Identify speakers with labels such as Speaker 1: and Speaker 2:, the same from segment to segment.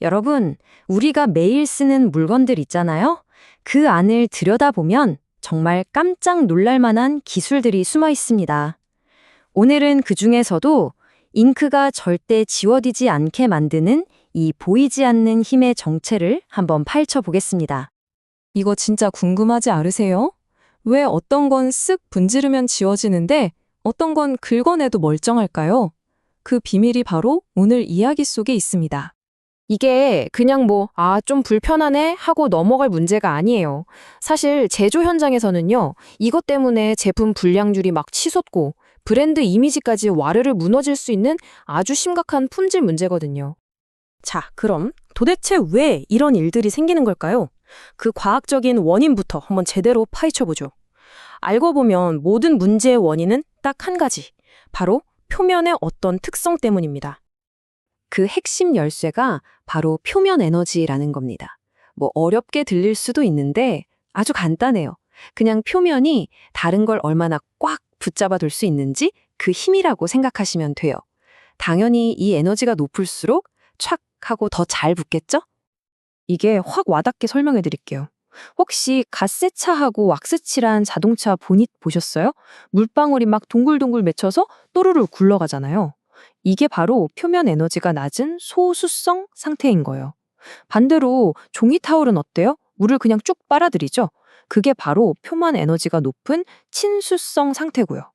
Speaker 1: 여러분, 우리가 매일 쓰는 물건들 있잖아요? 그 안을 들여다보면 정말 깜짝 놀랄 만한 기술들이 숨어 있습니다. 오늘은 그 중에서도 잉크가 절대 지워지지 않게 만드는 이 보이지 않는 힘의 정체를 한번 파헤쳐 보겠습니다.
Speaker 2: 이거 진짜 궁금하지 않으세요? 왜 어떤 건 쓱 분지르면 지워지는데 어떤 건 긁어내도 멀쩡할까요? 그 비밀이 바로 오늘 이야기 속에 있습니다.
Speaker 3: 이게 그냥 좀 불편하네 하고 넘어갈 문제가 아니에요. 사실 제조 현장에서는요, 이것 때문에 제품 불량률이 막 치솟고 브랜드 이미지까지 와르르 무너질 수 있는 아주 심각한 품질 문제거든요.
Speaker 4: 자, 그럼 도대체 왜 이런 일들이 생기는 걸까요? 그 과학적인 원인부터 한번 제대로 파헤쳐보죠. 알고 보면 모든 문제의 원인은 딱 한 가지, 바로 표면의 어떤 특성 때문입니다.
Speaker 1: 그 핵심 열쇠가 바로 표면 에너지라는 겁니다. 어렵게 들릴 수도 있는데 아주 간단해요. 그냥 표면이 다른 걸 얼마나 꽉 붙잡아 둘 수 있는지 그 힘이라고 생각하시면 돼요. 당연히 이 에너지가 높을수록 촥 하고 더 잘 붙겠죠?
Speaker 4: 이게 확 와닿게 설명해 드릴게요. 혹시 갓세차하고 왁스칠한 자동차 보닛 보셨어요? 물방울이 막 동글동글 맺혀서 또르르 굴러가잖아요. 이게 바로 표면 에너지가 낮은 소수성 상태인 거예요. 반대로 종이 타올은 어때요? 물을 그냥 쭉 빨아들이죠? 그게 바로 표면 에너지가 높은 친수성 상태고요.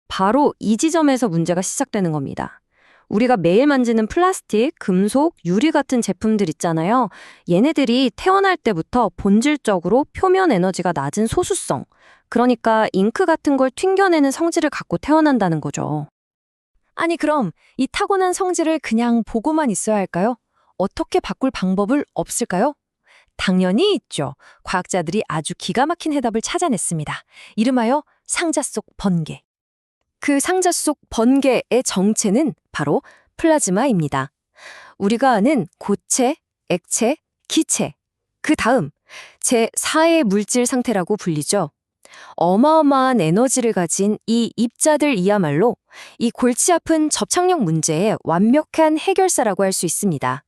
Speaker 1: 바로 이 지점에서 문제가 시작되는 겁니다. 우리가 매일 만지는 플라스틱, 금속, 유리 같은 제품들 있잖아요. 얘네들이 태어날 때부터 본질적으로 표면 에너지가 낮은 소수성, 그러니까 잉크 같은 걸 튕겨내는 성질을 갖고 태어난다는 거죠. 아니 그럼 이 타고난 성질을 그냥 보고만 있어야 할까요? 어떻게 바꿀 방법을 없을까요? 당연히 있죠. 과학자들이 아주 기가 막힌 해답을 찾아냈습니다. 이름하여 상자 속 번개. 그 상자 속 번개의 정체는 바로 플라즈마입니다. 우리가 아는 고체, 액체, 기체, 그 다음 제4의 물질 상태라고 불리죠. 어마어마한 에너지를 가진 이 입자들이야말로 이 골치 아픈 접착력 문제의 완벽한 해결사라고 할 수 있습니다.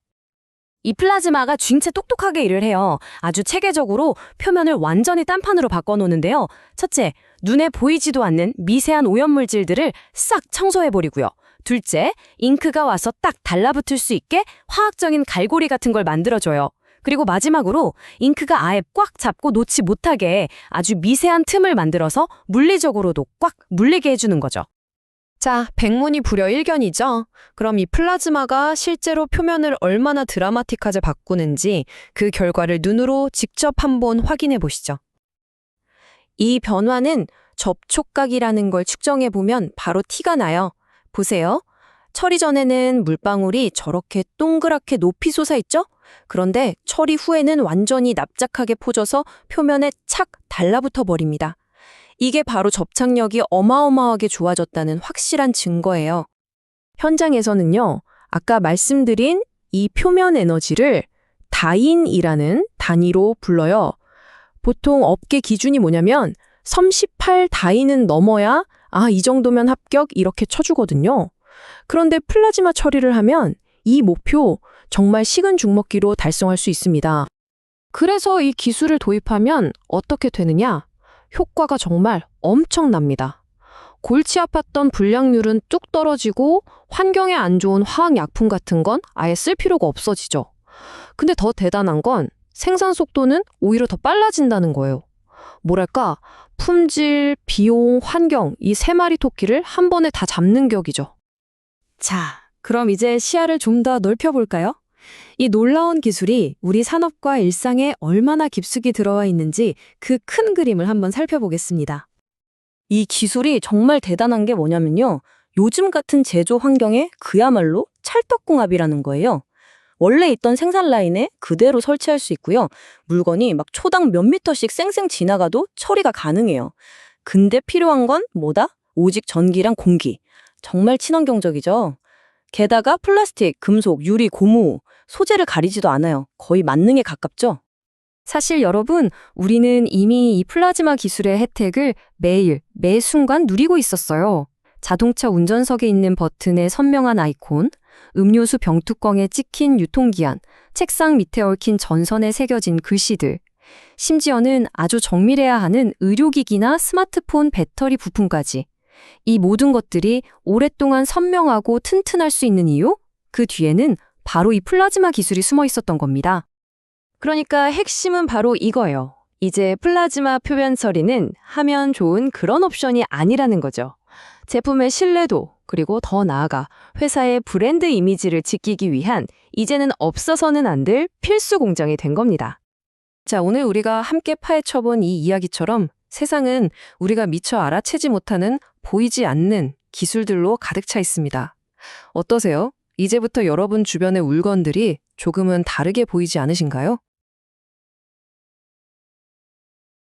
Speaker 1: 이 플라즈마가 쥐인체 똑똑하게 일을 해요. 아주 체계적으로 표면을 완전히 딴판으로 바꿔놓는데요. 첫째, 눈에 보이지도 않는 미세한 오염물질들을 싹 청소해버리고요. 둘째, 잉크가 와서 딱 달라붙을 수 있게 화학적인 갈고리 같은 걸 만들어줘요. 그리고 마지막으로 잉크가 아예 꽉 잡고 놓지 못하게 아주 미세한 틈을 만들어서 물리적으로도 꽉 물리게 해주는 거죠.
Speaker 3: 자, 백문이 불여일견이죠. 그럼 이 플라즈마가 실제로 표면을 얼마나 드라마틱하게 바꾸는지 그 결과를 눈으로 직접 한번 확인해 보시죠.
Speaker 4: 이 변화는 접촉각이라는 걸 측정해보면 바로 티가 나요. 보세요. 처리 전에는 물방울이 저렇게 동그랗게 높이 솟아있죠? 그런데 처리 후에는 완전히 납작하게 포져서 표면에 착 달라붙어 버립니다. 이게 바로 접착력이 어마어마하게 좋아졌다는 확실한 증거예요. 현장에서는요, 아까 말씀드린 이 표면 에너지를 다인이라는 단위로 불러요. 보통 업계 기준이 뭐냐면 38다인은 넘어야 이 정도면 합격 이렇게 쳐주거든요. 그런데 플라즈마 처리를 하면 이 목표 정말 식은 죽 먹기로 달성할 수 있습니다. 그래서 이 기술을 도입하면 어떻게 되느냐? 효과가 정말 엄청납니다. 골치 아팠던 불량률은 뚝 떨어지고 환경에 안 좋은 화학약품 같은 건 아예 쓸 필요가 없어지죠. 근데 더 대단한 건 생산 속도는 오히려 더 빨라진다는 거예요. 뭐랄까, 품질, 비용, 환경 이 세 마리 토끼를 한 번에 다 잡는 격이죠. 자, 그럼 이제 시야를 좀 더 넓혀볼까요? 이 놀라운 기술이 우리 산업과 일상에 얼마나 깊숙이 들어와 있는지 그 큰 그림을 한번 살펴보겠습니다. 이 기술이 정말 대단한 게 뭐냐면요. 요즘 같은 제조 환경에 그야말로 찰떡궁합이라는 거예요. 원래 있던 생산 라인에 그대로 설치할 수 있고요. 물건이 막 초당 몇 미터씩 쌩쌩 지나가도 처리가 가능해요. 근데 필요한 건 뭐다? 오직 전기랑 공기. 정말 친환경적이죠. 게다가 플라스틱, 금속, 유리, 고무, 소재를 가리지도 않아요. 거의 만능에 가깝죠? 사실 여러분, 우리는 이미 이 플라즈마 기술의 혜택을 매일, 매 순간 누리고 있었어요. 자동차 운전석에 있는 버튼의 선명한 아이콘, 음료수 병뚜껑에 찍힌 유통기한,
Speaker 1: 책상 밑에 얽힌 전선에 새겨진 글씨들, 심지어는 아주 정밀해야 하는 의료기기나 스마트폰 배터리 부품까지. 이 모든 것들이 오랫동안 선명하고 튼튼할 수 있는 이유? 그 뒤에는 바로 이 플라즈마 기술이 숨어 있었던 겁니다.
Speaker 4: 그러니까 핵심은 바로 이거예요. 이제 플라즈마 표면 처리는 하면 좋은 그런 옵션이 아니라는 거죠. 제품의 신뢰도, 그리고 더 나아가 회사의 브랜드 이미지를 지키기 위한 이제는 없어서는 안 될 필수 공정이 된 겁니다.
Speaker 1: 자, 오늘 우리가 함께 파헤쳐본 이 이야기처럼 세상은 우리가 미처 알아채지 못하는 보이지 않는 기술들로 가득 차 있습니다. 어떠세요? 이제부터 여러분 주변의 물건들이 조금은 다르게 보이지 않으신가요?